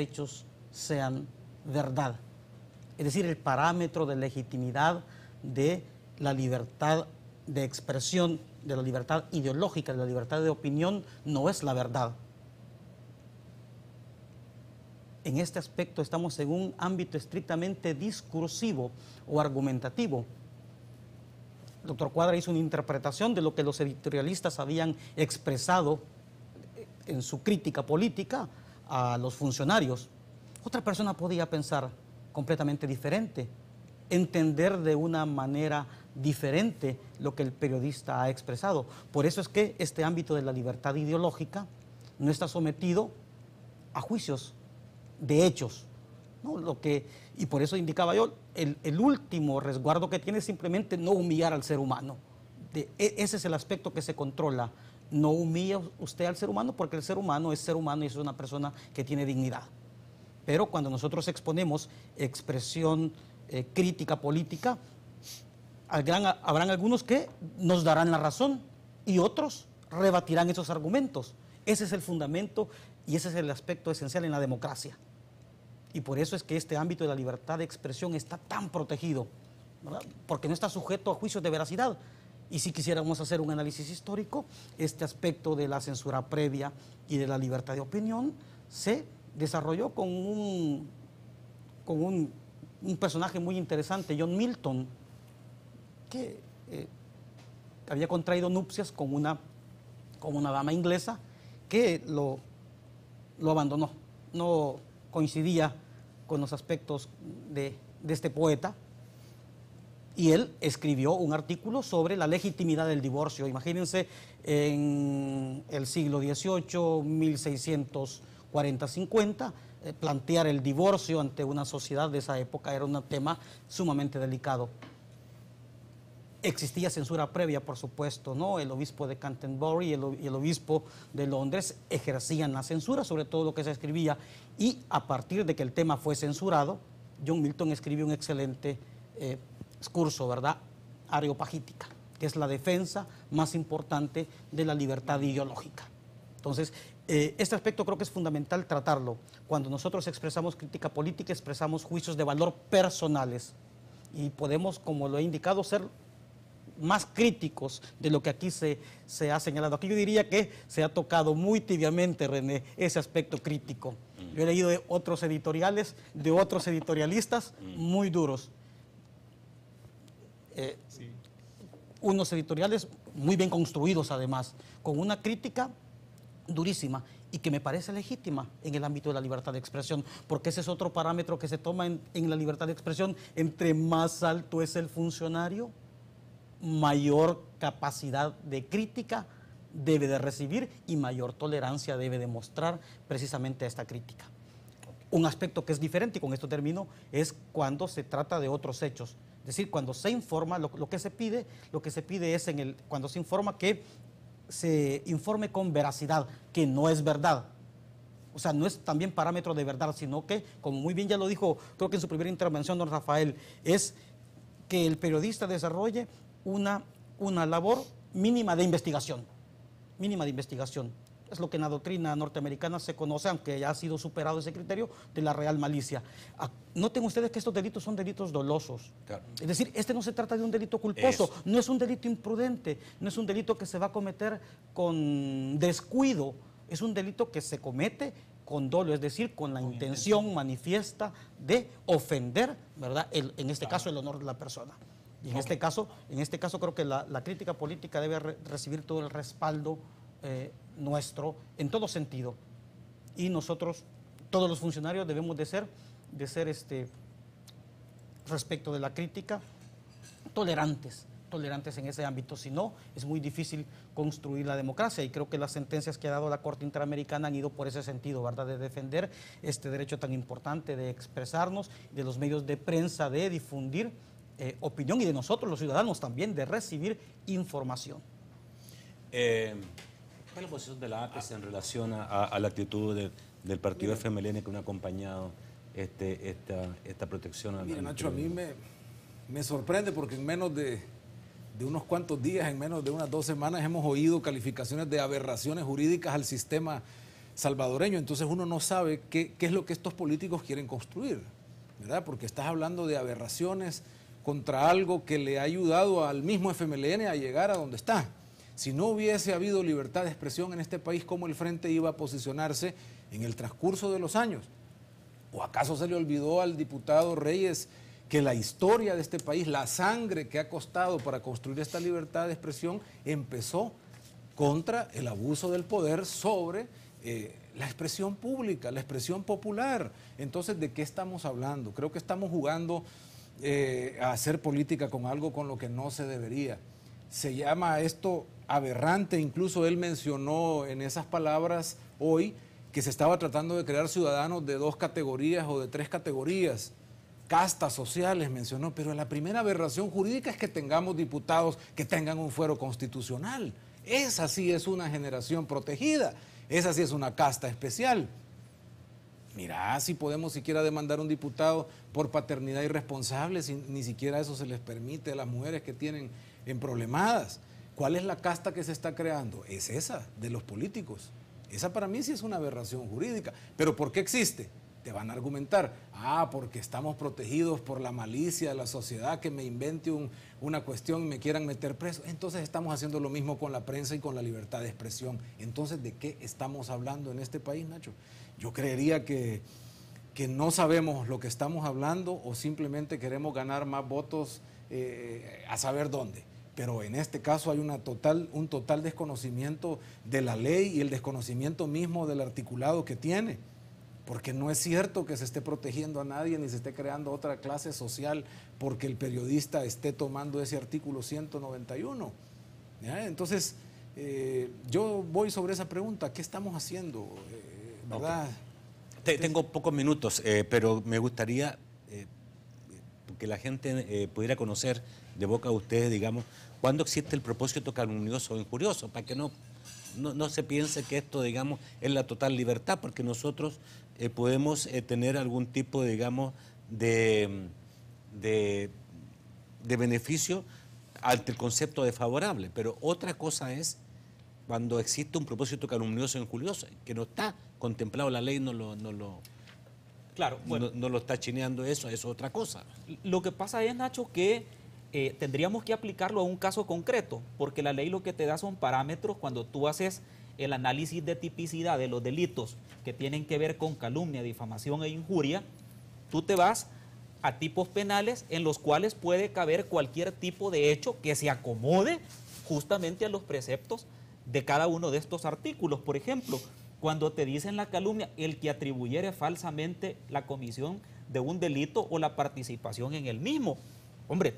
hechos sean verdad. Es decir, el parámetro de legitimidad de la libertad de expresión, de la libertad ideológica, de la libertad de opinión, no es la verdad. En este aspecto estamos en un ámbito estrictamente discursivo o argumentativo. El doctor Cuadra hizo una interpretación de lo que los editorialistas habían expresado en su crítica política a los funcionarios. Otra persona podía pensar completamente diferente, entender de una manera diferente lo que el periodista ha expresado. Por eso es que este ámbito de la libertad ideológica no está sometido a juicios de hechos, ¿no? Y por eso indicaba yo, el último resguardo que tiene es simplemente no humillar al ser humano. Ese es el aspecto que se controla. No humilla usted al ser humano, porque el ser humano y es una persona que tiene dignidad. Pero cuando nosotros exponemos expresión crítica política, habrán algunos que nos darán la razón y otros rebatirán esos argumentos. Ese es el fundamento y ese es el aspecto esencial en la democracia. Y por eso es que este ámbito de la libertad de expresión está tan protegido, ¿verdad? Porque no está sujeto a juicios de veracidad. Y si quisiéramos hacer un análisis histórico, este aspecto de la censura previa y de la libertad de opinión se desarrolló con un personaje muy interesante, John Milton, que había contraído nupcias con una dama inglesa que lo abandonó. No coincidía con los aspectos de este poeta, y él escribió un artículo sobre la legitimidad del divorcio. Imagínense, en el siglo XVIII, 1640-50, plantear el divorcio ante una sociedad de esa época era un tema sumamente delicado. Existía censura previa, por supuesto, ¿no? El obispo de Canterbury y el obispo de Londres ejercían la censura sobre todo lo que se escribía, y a partir de que el tema fue censurado, John Milton escribió un excelente discurso, ¿verdad?, areopagítica, que es la defensa más importante de la libertad ideológica. Entonces, este aspecto creo que es fundamental tratarlo. Cuando nosotros expresamos crítica política, expresamos juicios de valor personales, y podemos, como lo he indicado, ser más críticos de lo que aquí se ha señalado. Aquí yo diría que se ha tocado muy tibiamente, René, ese aspecto crítico. Yo he leído de otros editoriales, de otros editorialistas muy duros. Unos editoriales muy bien construidos además, con una crítica durísima y que me parece legítima en el ámbito de la libertad de expresión, porque ese es otro parámetro que se toma en la libertad de expresión. Entre más alto es el funcionario, mayor capacidad de crítica debe de recibir y mayor tolerancia debe de mostrar precisamente a esta crítica. Un aspecto que es diferente, y con esto termino, es cuando se trata de otros hechos. Es decir, cuando se informa, lo que se pide es cuando se informa, que se informe con veracidad, que no es verdad. O sea, no es también parámetro de verdad, sino que, como muy bien ya lo dijo, creo que en su primera intervención, don Rafael, es que el periodista desarrolle una labor mínima de investigación. Mínima de investigación. Es lo que en la doctrina norteamericana se conoce, aunque ya ha sido superado ese criterio, de la real malicia. Noten ustedes que estos delitos son delitos dolosos. Claro. Es decir, este no se trata de un delito culposo, no es un delito imprudente, no es un delito que se va a cometer con descuido, es un delito que se comete con dolo, es decir, con la intención manifiesta de ofender, ¿verdad?, en este caso, el honor de la persona. Y en este caso creo que la crítica política debe recibir todo el respaldo nuestro en todo sentido, y nosotros, todos los funcionarios, debemos de ser respecto de la crítica tolerantes en ese ámbito. Si no, es muy difícil construir la democracia, y creo que las sentencias que ha dado la Corte Interamericana han ido por ese sentido, ¿verdad?, de defender este derecho tan importante de expresarnos, de los medios de prensa de difundir opinión, y de nosotros los ciudadanos también de recibir información. ¿Cuál es la posición de la APES en relación a la actitud del partido FMLN que no ha acompañado esta protección? Mira, Nacho, a mí me sorprende, porque en menos de unos cuantos días, en menos de unas 2 semanas, hemos oído calificaciones de aberraciones jurídicas al sistema salvadoreño, entonces uno no sabe qué es lo que estos políticos quieren construir, ¿verdad? Porque estás hablando de aberraciones contra algo que le ha ayudado al mismo FMLN a llegar a donde está. Si no hubiese habido libertad de expresión en este país, ¿cómo el Frente iba a posicionarse en el transcurso de los años? ¿O acaso se le olvidó al diputado Reyes que la historia de este país, la sangre que ha costado para construir esta libertad de expresión, empezó contra el abuso del poder sobre la expresión pública, la expresión popular? Entonces, ¿de qué estamos hablando? Creo que estamos jugando a hacer política con algo con lo que no se debería. Se llama esto aberrante, incluso él mencionó en esas palabras hoy que se estaba tratando de crear ciudadanos de 2 categorías o de 3 categorías, castas sociales mencionó, pero la primera aberración jurídica es que tengamos diputados que tengan un fuero constitucional. Esa sí es una generación protegida, esa sí es una casta especial. Mira, si podemos siquiera demandar a un diputado por paternidad irresponsable, si ni siquiera eso se les permite a las mujeres que tienen emproblemadas. ¿Cuál es la casta que se está creando? Es esa, de los políticos. Esa para mí sí es una aberración jurídica. ¿Pero por qué existe? Te van a argumentar, porque estamos protegidos por la malicia de la sociedad, que me invente una cuestión y me quieran meter preso. Entonces estamos haciendo lo mismo con la prensa y con la libertad de expresión. Entonces, ¿de qué estamos hablando en este país, Nacho? Yo creería que no sabemos lo que estamos hablando o simplemente queremos ganar más votos a saber dónde. Pero en este caso hay un total desconocimiento de la ley y el desconocimiento mismo del articulado que tiene. Porque no es cierto que se esté protegiendo a nadie ni se esté creando otra clase social porque el periodista esté tomando ese artículo 191. ¿Ya? Entonces, yo voy sobre esa pregunta, ¿qué estamos haciendo? ¿Verdad? Okay. Tengo pocos minutos, pero me gustaría que la gente pudiera conocer de boca de ustedes, digamos, cuándo existe el propósito calumnioso o injurioso, para que no se piense que esto, digamos, es la total libertad, porque nosotros podemos tener algún tipo, digamos, de beneficio ante el concepto de favorable, pero otra cosa es cuando existe un propósito calumnioso o injurioso, que no está contemplado, la ley no lo está chineando, eso es otra cosa. Lo que pasa es, Nacho, que tendríamos que aplicarlo a un caso concreto, porque la ley lo que te da son parámetros cuando tú haces el análisis de tipicidad de los delitos que tienen que ver con calumnia, difamación e injuria. Tú te vas a tipos penales en los cuales puede caber cualquier tipo de hecho que se acomode justamente a los preceptos de cada uno de estos artículos. Por ejemplo, cuando te dicen la calumnia, el que atribuyere falsamente la comisión de un delito o la participación en el mismo. Hombre,